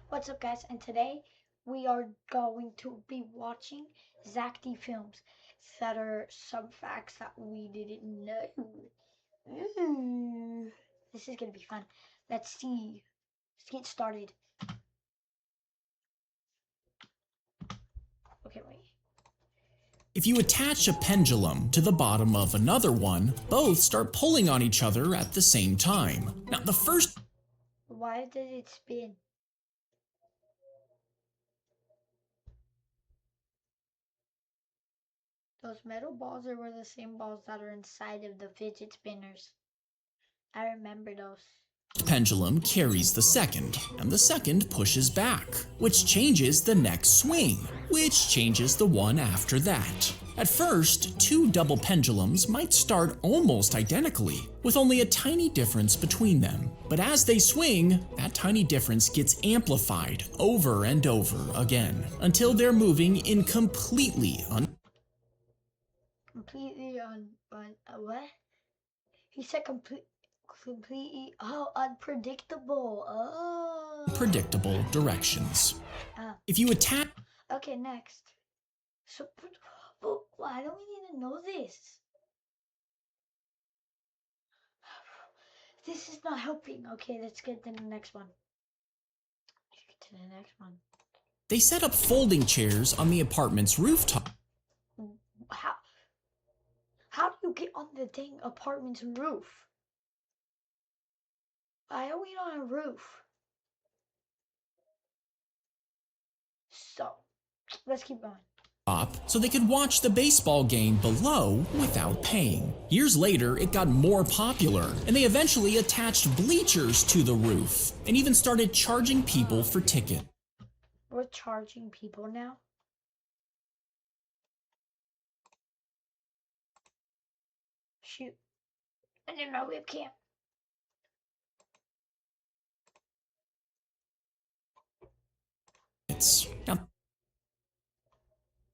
What's up, guys? And today we are going to be watching Zack films that are some facts that we didn't know. This is gonna be fun. Let's see. Let's get started. Okay, wait. If you attach a pendulum to the bottom of another one, both start pulling on each other at the same time. Now, the first Why did it spin? Those metal balls were the same balls that are inside of the fidget spinners. I remember those. pendulum carries the second, and the second pushes back, which changes the next swing, which changes the one after that. At first, two double pendulums might start almost identically, with only a tiny difference between them. But as they swing, that tiny difference gets amplified over and over again, until they're moving in completely What? He said completely unpredictable. Oh. unpredictable directions. Ah. If you attach Okay, next. So, but why do we need to know this? This is not helping. Okay, let's get to the next one. Let's get to the next one. They set up folding chairs on the apartment's rooftop. How do you get on the dang apartment's roof? Why are we on a roof? So, let's keep going. So they could watch the baseball game below without paying. Years later, it got more popular, and they eventually attached bleachers to the roof, and even started charging people for tickets. We're charging people now? Shoot. I didn't know webcam. Now,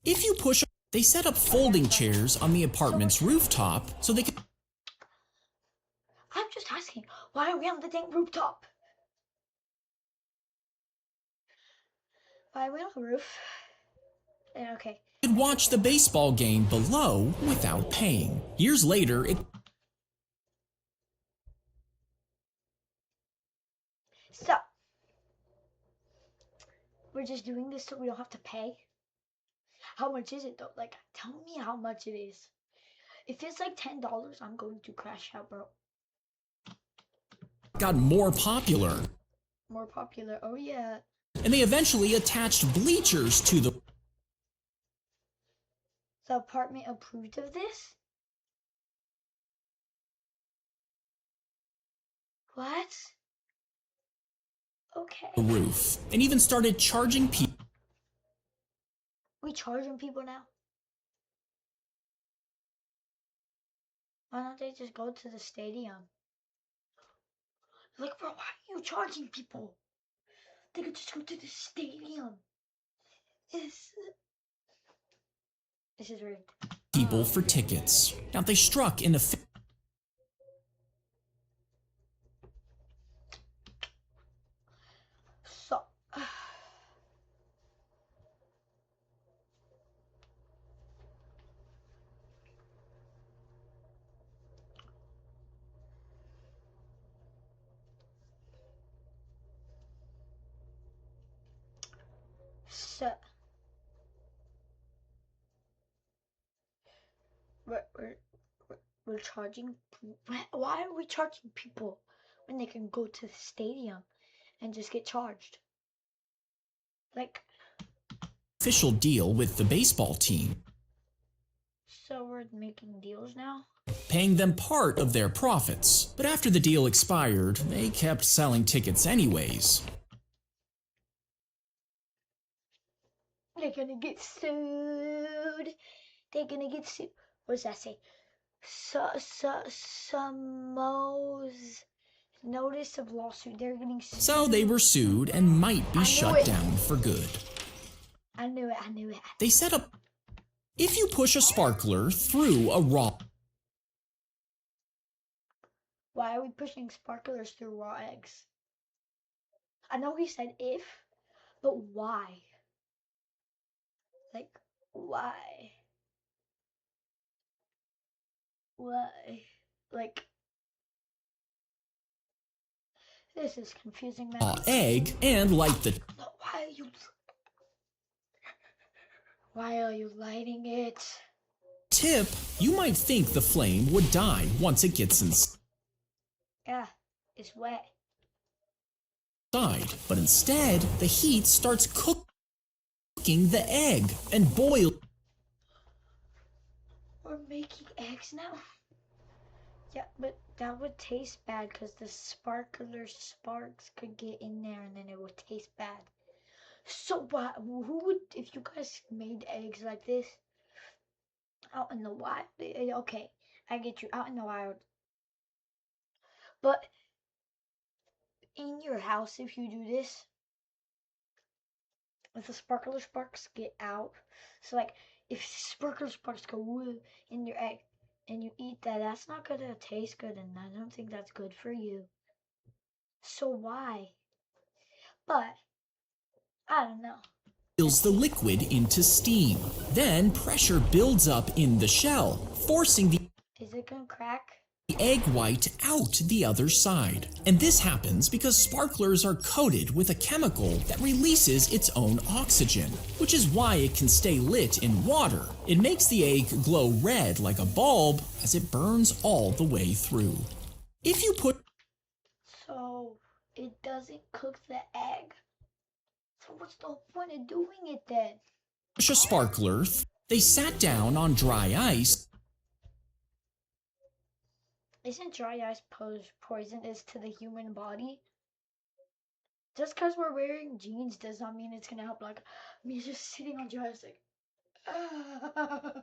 if you push, they set up folding chairs on the apartment's rooftop so they could. I'm just asking, why are we on the dang rooftop? Why are we on the roof? Yeah, okay. Could watch the baseball game below without paying. Years later, it. So, we're just doing this so we don't have to pay? How much is it though? Like, tell me how much it is. If it's like $10, I'm going to crash out, bro. Got more popular. More popular, oh yeah. And they eventually attached bleachers to the. The apartment approved of this? What? Okay. Roof, and even started charging people. We charging people now? Why don't they just go to the stadium? Like, bro, why are you charging people? They could just go to the stadium. This is weird. People for tickets. Now they struck in the. So, so we're, we're charging. Why are we charging people when they can go to the stadium and just get charged? Like, Official deal with the baseball team, so we're making deals now? paying them part of their profits. But after the deal expired, they kept selling tickets anyways. They're gonna get sued. They're gonna get sued. What does that say? Samos notice of lawsuit. They're getting sued. So they were sued and might be shut down for good. I knew it. I knew it. They set up. If you push a sparkler through a raw. Why are we pushing sparklers through raw eggs? I know he said if, But why? Like, why? Why? Like, this is confusing, man. Egg and light the No, why are you lighting it? tip. You might think the flame would die once it gets Yeah, it's wet. inside, but instead the heat starts cooking the egg and boiling. We're making eggs now? Yeah, but that would taste bad because the sparkler sparks could get in there and then it would taste bad. So what? Who would, if you guys made eggs like this out in the wild? Okay, I get you, out in the wild. But in your house, if you do this, if the sparkler sparks get out, so like if sparkler sparks go woo in your egg and you eat that, that's not gonna taste good, and I don't think that's good for you. So why? But I don't know. The liquid into steam. Then pressure builds up in the shell, forcing the Is it gonna crack? egg white out the other side. And this happens because sparklers are coated with a chemical that releases its own oxygen, which is why it can stay lit in water. It makes the egg glow red like a bulb as it burns all the way through. If you So it doesn't cook the egg? So what's the whole point of doing it then? push a sparkler, they sat down on dry ice. Isn't dry ice poisonous to the human body? Just because we're wearing jeans does not mean it's gonna help. Like me just sitting on dry ice, like, ah,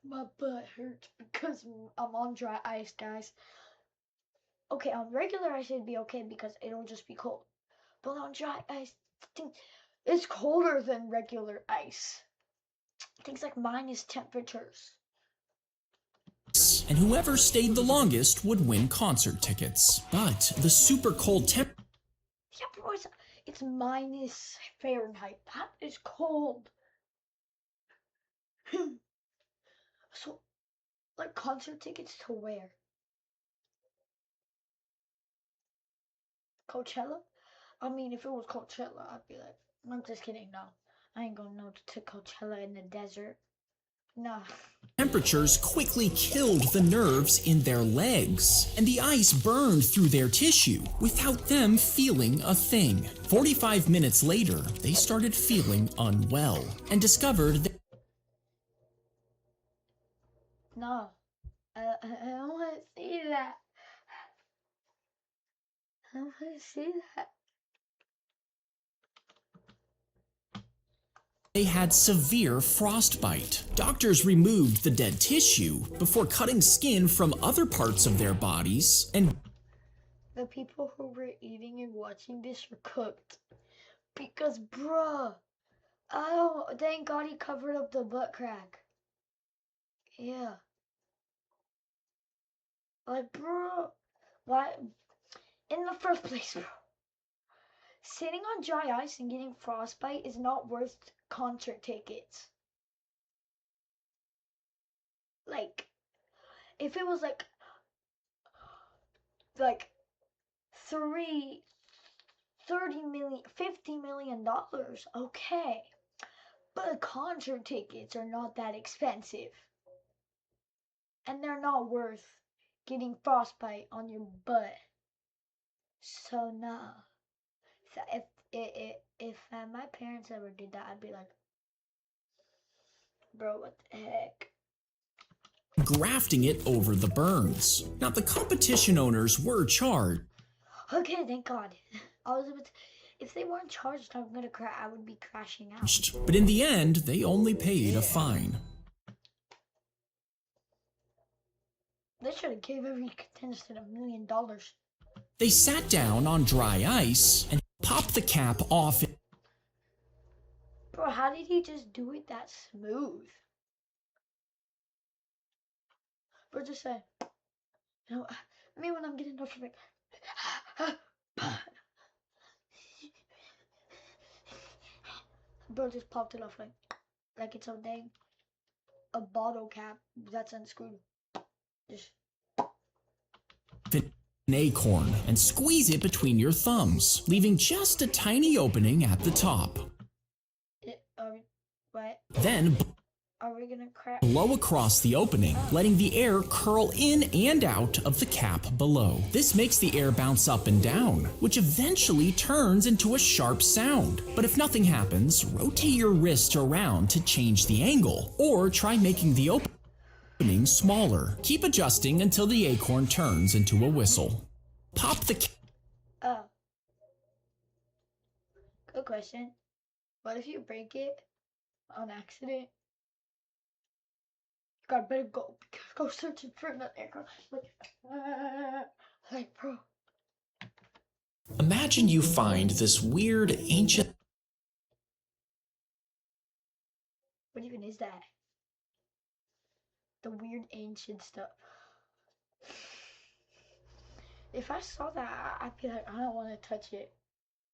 my butt hurts because I'm on dry ice, guys. Okay, on regular ice it'd be okay because it'll just be cold. But on dry ice, it's colder than regular ice. Things like minus temperatures. And whoever stayed the longest would win concert tickets. But the super cold temp Yeah, bro, it's minus Fahrenheit. That is cold. So, like concert tickets to where? Coachella? I mean, if it was Coachella, I'd be like, I'm just kidding. No, I ain't going no to Coachella in the desert. Nah. temperatures quickly killed the nerves in their legs, and the ice burned through their tissue without them feeling a thing. 45 minutes later, they started feeling unwell and discovered that No. I don't want to see that. I don't want to see that. they had severe frostbite. Doctors removed the dead tissue before cutting skin from other parts of their bodies and The people who were eating and watching this were cooked. Because, bruh, oh, thank God he covered up the butt crack. Yeah. Like, bro, why? In the first place, bro, sitting on dry ice and getting frostbite is not worth concert tickets. Like, if it was like three, 30 million, $50 million, okay. But concert tickets are not that expensive. And they're not worth getting frostbite on your butt. So nah. So if my parents ever did that, I'd be like, bro, what the heck? grafting it over the burns. Now, the competition owners were charged. Okay, thank God. I was about to, if they weren't charged, I would be crashing out. But in the end, they only paid a fine. They should have gave every contestant $1 million. They sat down on dry ice and popped the cap off. Bro, how did he just do it that smooth? Bro, just say, you know, me when I'm getting notified. Bro just popped it off like it's a dang a bottle cap that's unscrewed. Just an acorn and squeeze it between your thumbs, leaving just a tiny opening at the top. What? Then Are we gonna crack? blow across the opening, letting the air curl in and out of the cap below. This makes the air bounce up and down, which eventually turns into a sharp sound. But if nothing happens, rotate your wrist around to change the angle, or try making the opening smaller. Keep adjusting until the acorn turns into a whistle. Pop the Oh. Good question. What if you break it on accident? You gotta better go searching for another acorn. Like, bro. Imagine you find this weird ancient What even is that? The weird ancient stuff. If I saw that, I'd be like, I don't want to touch it.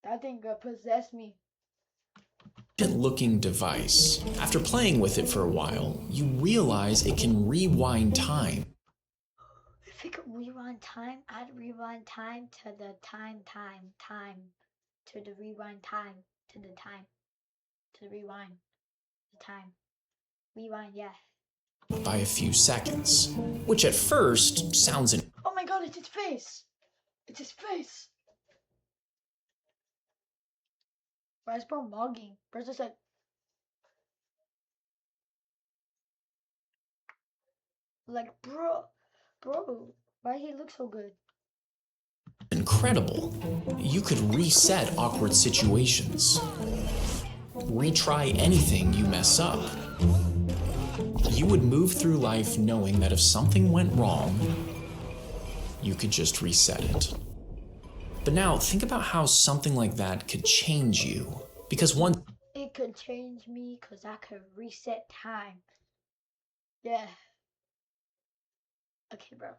That thing could possess me. looking device. After playing with it for a while, you realize it can rewind time. If it could rewind time, I'd rewind time to the time. To the rewind time. To the time. To the rewind. The time. Rewind, yeah. By a few seconds, which at first sounds Oh my god, it's its face! It's his face! Why is bro mugging? Bro's just like, bro, why he look so good? incredible. You could reset awkward situations, retry anything you mess up. You would move through life knowing that if something went wrong, you could just reset it. But now think about how something like that could change you. Because once It could change me because I could reset time. Yeah. Okay, bro.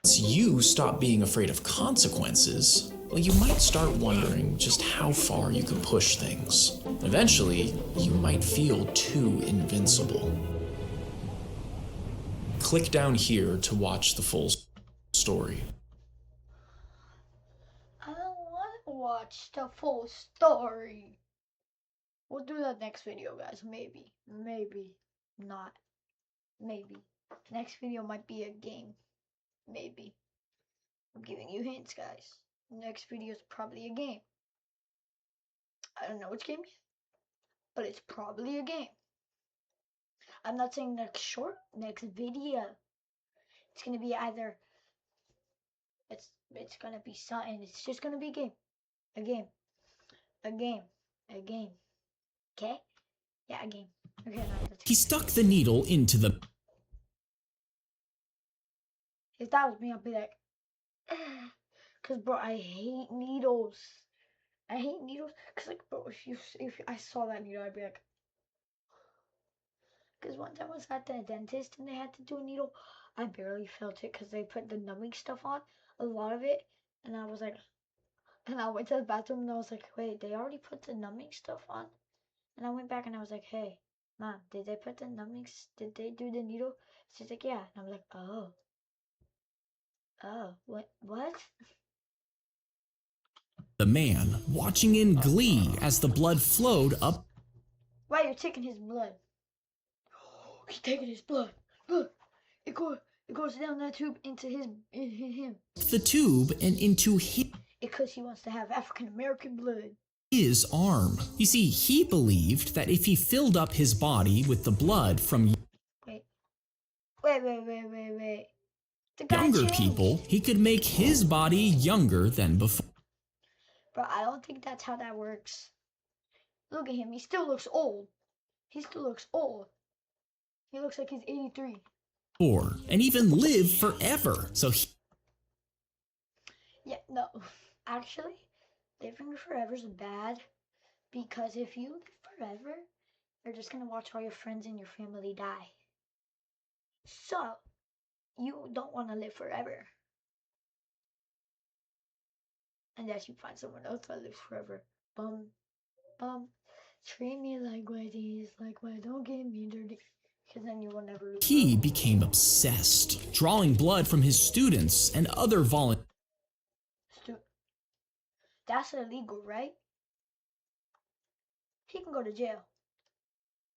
you stop being afraid of consequences, well, you might start wondering just how far you can push things. Eventually, you might feel too invincible. Click down here to watch the full story. I don't want to watch the full story. We'll do that next video, guys. Maybe. Maybe. Not. Maybe. Next video might be a game. Maybe. I'm giving you hints, guys. Next video is probably a game. I don't know which game yet, but it's probably a game. I'm not saying next video. It's gonna be either it's gonna be something. It's just gonna be a game. A game. A game. A game. Okay? Yeah, a game. Okay, no, He stuck the needle into the... if that was me, I'd be like, cause bro, I hate needles. I hate needles. Cause like, bro, if I saw that needle, I'd be like, cause one time I was at the dentist and they had to do a needle. I barely felt it cause they put the numbing stuff on, a lot of it, and I was like, and I went to the bathroom and I was like, wait, they already put the numbing stuff on? And I went back and I was like, hey, Mom, did they put the numbing? Did they do the needle? She's like, yeah. And I was like, oh, what? The man, watching in glee as the blood flowed up. Why you're taking his blood? He's taking his blood. Look, it goes down that tube into him. The tube and into Because he wants to have African American blood. his arm. You see, he believed that if he filled up his body with the blood from Wait. The guy younger changed. people, he could make his body younger than before. Bro, I don't think that's how that works. Look at him. He still looks old. He still looks old. He looks like he's 83. And even live forever. So Yeah, no. Actually, living forever is bad because if you live forever, you're just gonna watch all your friends and your family die. So, you don't want to live forever. Unless you find someone else that lives forever. Bum. Treat me like whiteies, like why don't get me dirty, because then you will never lose. He became obsessed, drawing blood from his students and other volunteers. That's illegal, right? He can go to jail,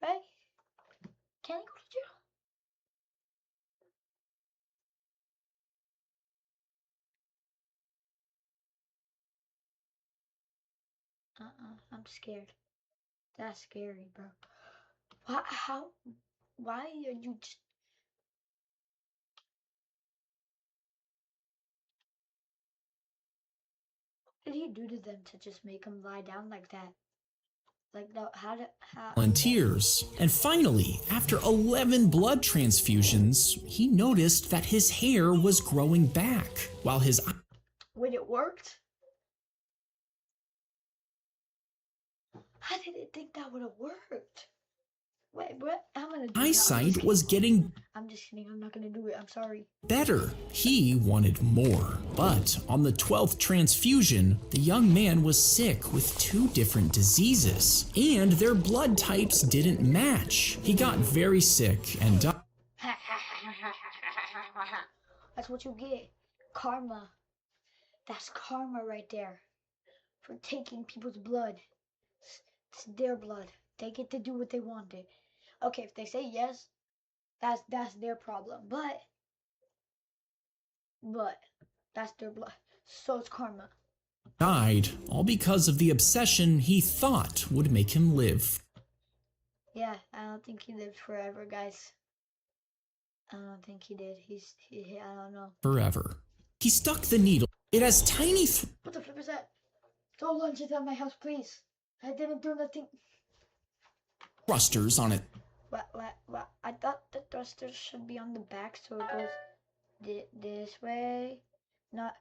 right? Can he go to jail? I'm scared. That's scary, bro. Why are you just... What did he do to them to just make them lie down like that? Like, no, how... Volunteers. And finally, after 11 blood transfusions, he noticed that his hair was growing back, while his... Wait, it worked? I didn't think that would have worked. Wait, what? I'm gonna do eyesight was getting... I'm just kidding. I'm not gonna do it. I'm sorry. better. He wanted more. But on the 12th transfusion, the young man was sick with 2 different diseases, and their blood types didn't match. He got very sick and died. That's what you get. Karma. That's karma right there. For taking people's blood. It's their blood. They get to do what they wanted. Okay, if they say yes, that's their problem. But that's their blood. So it's karma. Died, all because of the obsession he thought would make him live. Yeah, I don't think he lived forever, guys. I don't think he did. I don't know. Forever. He stuck the needle. It has tiny... What the flip is that? Don't launch it at my house, please. I didn't do nothing. Thrusters on it. What? I thought the thrusters should be on the back, so it goes this way. Not...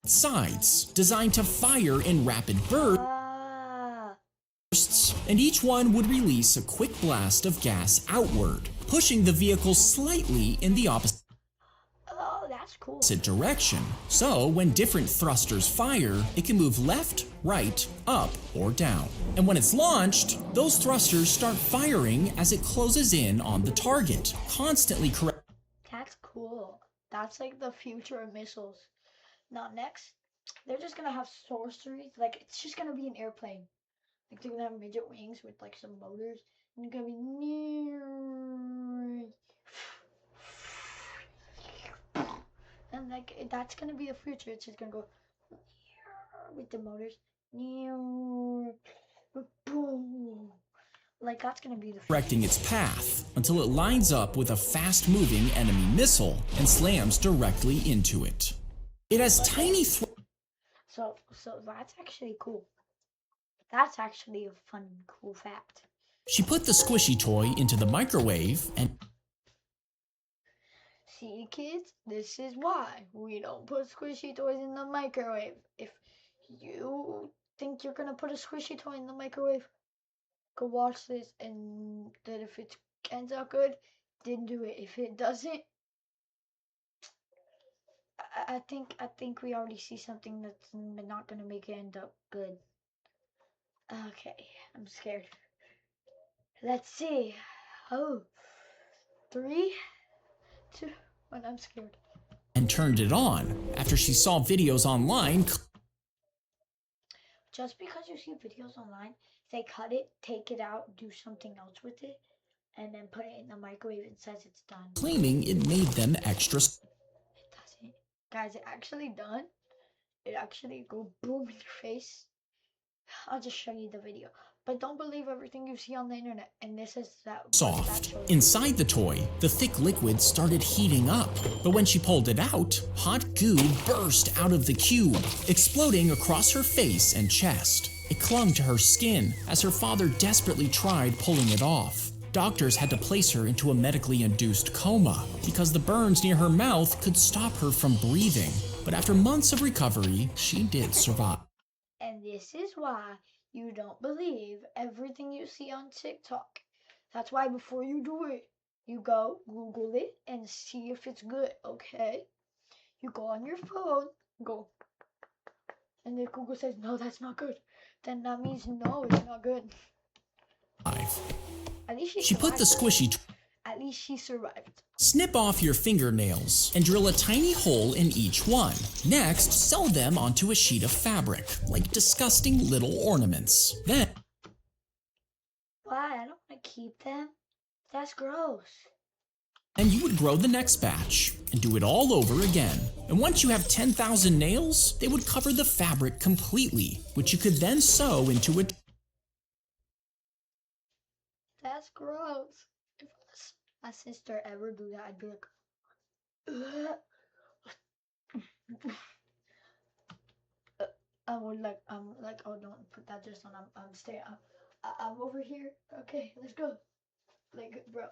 Sides, designed to fire in rapid bursts, and each one would release a quick blast of gas outward, pushing the vehicle slightly in the opposite cool. direction. So when different thrusters fire, it can move left, right, up, or down. And when it's launched, those thrusters start firing as it closes in on the target, constantly correct. That's cool. That's like the future of missiles. Now next, they're just gonna have sorceries. Like, it's just gonna be an airplane. Like, they're gonna have midget wings with like some motors, and it's gonna be near. And like, that's gonna be the future. It's just gonna go with the motors. Boom. Like, that's gonna be the future. Directing its path until it lines up with a fast-moving enemy missile and slams directly into it. It has tiny So that's actually cool. That's actually a fun, cool fact. She put the squishy toy into the microwave and... See, kids, this is why we don't put squishy toys in the microwave. If you think you're gonna put a squishy toy in the microwave, go watch this, and then if it ends out good, then do it. If it doesn't, I think we already see something that's not gonna make it end up good. Okay, I'm scared. Let's see. Oh, 3, 2, 1. I'm scared. And turned it on after she saw videos online. Just because you see videos online, they cut it, take it out, do something else with it, and then put it in the microwave and says it's done. Claiming it made them extra... It doesn't. Guys, it actually done. It actually go boom in your face. I'll just show you the video. But don't believe everything you see on the internet. And this is that soft. Inside the toy, the thick liquid started heating up. But when she pulled it out, hot goo burst out of the cube, exploding across her face and chest. It clung to her skin as her father desperately tried pulling it off. Doctors had to place her into a medically induced coma because the burns near her mouth could stop her from breathing. But after months of recovery, she did survive. And this is why you don't believe everything you see on TikTok. That's why before you do it, you go Google it and see if it's good, okay? You go on your phone, go And if Google says, no, that's not good, then that means no, it's not good. At least She put the squishy At least she survived. Snip off your fingernails and drill a tiny hole in each one. Next, sew them onto a sheet of fabric, like disgusting little ornaments. Then, Why? I don't want to keep them. That's gross. and you would grow the next batch and do it all over again. And once you have 10,000 nails, they would cover the fabric completely, which you could then sew into a... That's gross. If my sister ever do that, I'd be like, I'm like, oh, don't put that just on. I'm staying. I'm over here. Okay, let's go. Like, bro.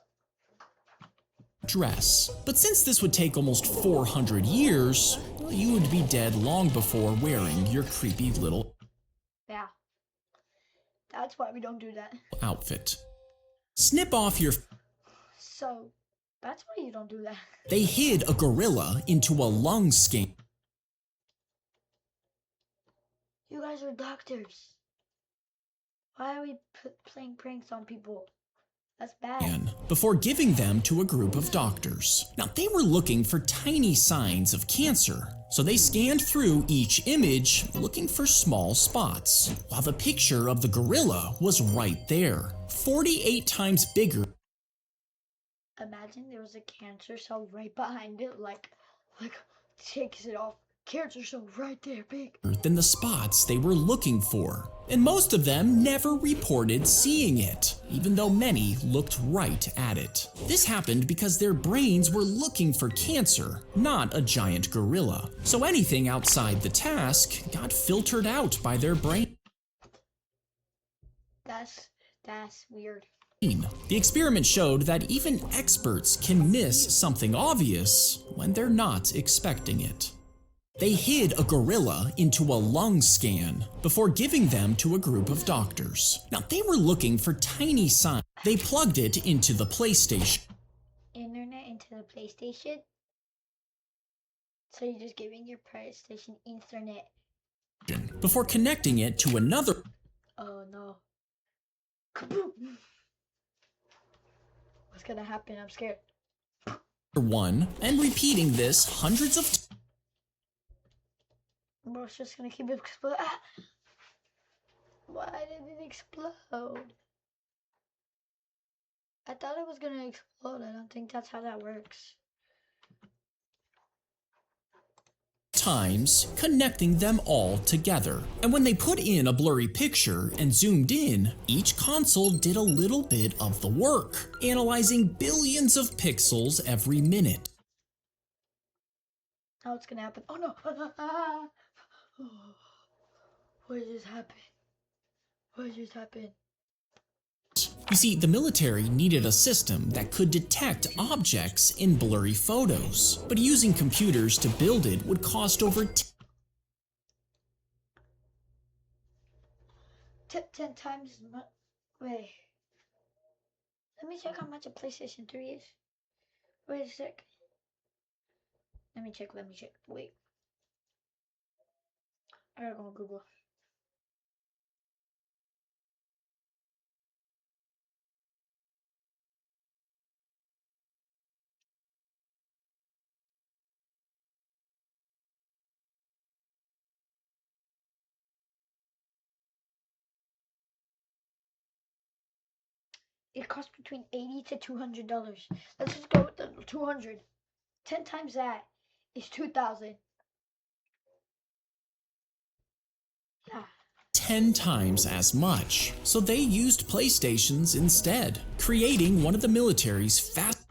dress. But since this would take almost 400 years, you would be dead long before wearing your creepy little Yeah. That's why we don't do that. outfit. Snip off your... So, that's why you don't do that. They hid a gorilla into a lung scan. You guys are doctors. Why are we playing pranks on people? That's bad. Before giving them to a group of doctors. Now, they were looking for tiny signs of cancer, so they scanned through each image looking for small spots, while the picture of the gorilla was right there, 48 times bigger. Imagine there was a cancer cell right behind it, like takes it off. Cancer cell right there, big. Than the spots they were looking for. And most of them never reported seeing it, even though many looked right at it. This happened because their brains were looking for cancer, not a giant gorilla. So anything outside the task got filtered out by their brain. That's weird. The experiment showed that even experts can miss something obvious when they're not expecting it. They hid a gorilla into a lung scan before giving them to a group of doctors. Now, they were looking for tiny signs. They plugged it into the PlayStation. Internet into the PlayStation? So you're just giving your PlayStation internet. Before connecting it to another... Oh no. Kaboom! What's gonna happen? I'm scared. one, and repeating this hundreds of times. Bro, it's just gonna keep exploding. Ah! Why did it explode? I thought it was gonna explode. I don't think that's how that works. Times, connecting them all together. And when they put in a blurry picture and zoomed in, each console did a little bit of the work, analyzing billions of pixels every minute. Now what's gonna happen? Oh no! Ah! What just happened? What just happened? You see, the military needed a system that could detect objects in blurry photos, but using computers to build it would cost over 10 times as much. Wait. Let me check how much a PlayStation 3 is. Wait a sec. Let me check. Wait. I gotta go on Google. It costs between $80 to $200. Let's just go with the 200. 10 times that is 2,000. Yeah. 10 times as much. So they used PlayStations instead, creating one of the military's fast.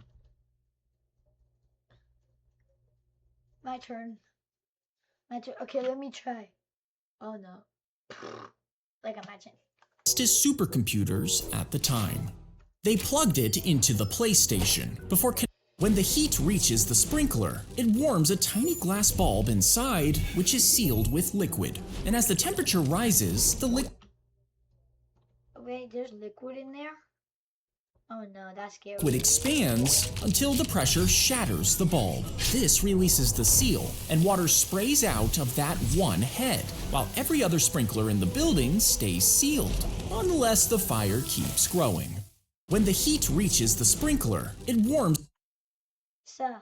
My turn. Okay, let me try. Oh no. Like imagine. Fastest supercomputers at the time. They plugged it into the PlayStation before. When the heat reaches the sprinkler, it warms a tiny glass bulb inside, which is sealed with liquid. And as the temperature rises, the liquid. Wait, there's liquid in there? Oh no, that's scary. It expands until the pressure shatters the bulb. This releases the seal, and water sprays out of that one head, while every other sprinkler in the building stays sealed, unless the fire keeps growing. When the heat reaches the sprinkler, it warms. So,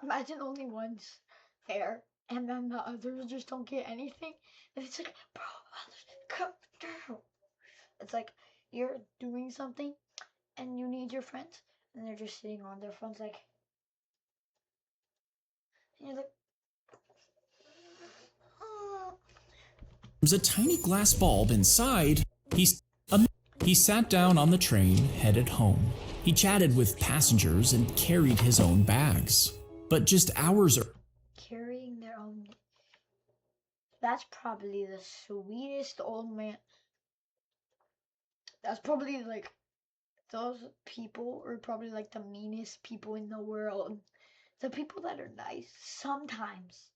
imagine only one's there, and then the others just don't get anything. And it's like, bro, come down. It's like you're doing something, and you need your friends, and they're just sitting on their phones, like, and you're like, oh. There's a tiny glass bulb inside. He sat down on the train, headed home. He chatted with passengers and carried his own bags. But just hours Carrying their own. That's probably the sweetest old man. That's probably like those people are probably like the meanest people in the world. The people that are nice sometimes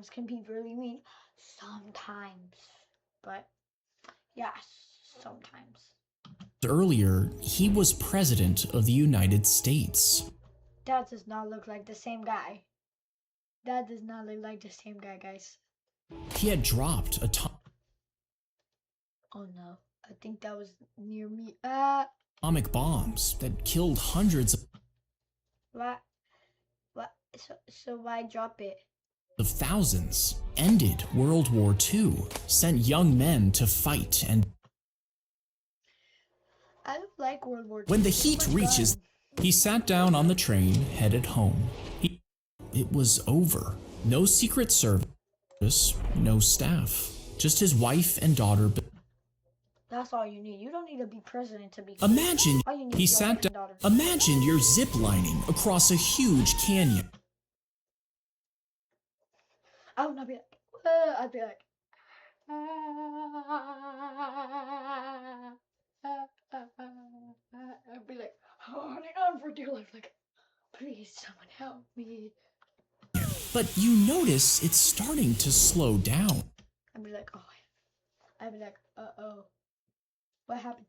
can be really mean. Sometimes, but yes, sometimes. earlier, he was president of the United States. That does not look like the same guy. That does not look like the same guy, guys. He had dropped Oh no, I think that was near me. atomic bombs that killed hundreds What? What? So why drop it? of thousands, ended World War II, sent young men to fight, and I don't like World War II. when the heat reaches, he sat down on the train, headed home. It was over. No Secret Service, no staff, just his wife and daughter. That's all you need. You don't need to be president to be. Imagine all you need he is your sat wife and down. daughter. Imagine you're ziplining across a huge canyon. I would not be like. I'd be like. I'd be like holding on for dear life, like, please, someone help me. But you notice it's starting to slow down. I'd be like, oh. I'd be like, uh-oh. What happened?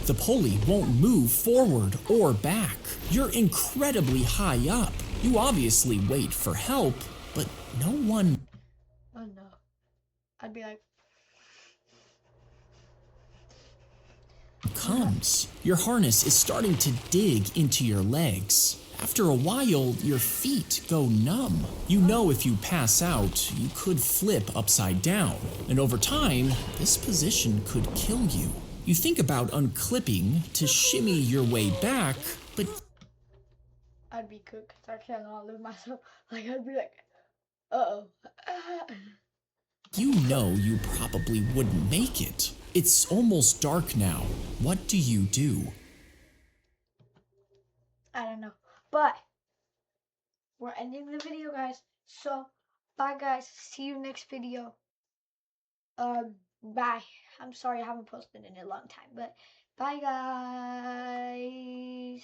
The pulley won't move forward or back. You're incredibly high up. You obviously wait for help, but no one Oh no. I'd be like, comes. Your harness is starting to dig into your legs. After a while, your feet go numb. You know if you pass out, you could flip upside down. And over time, this position could kill you. You think about unclipping to shimmy your way back, but I'd be cooked. I cannot live myself. Like, I'd be like, uh-oh. you know you probably wouldn't make it. It's almost dark now. What do you do? I don't know. But we're ending the video, guys. So, bye, guys. See you next video. Bye. I'm sorry I haven't posted in a long time, but bye, guys.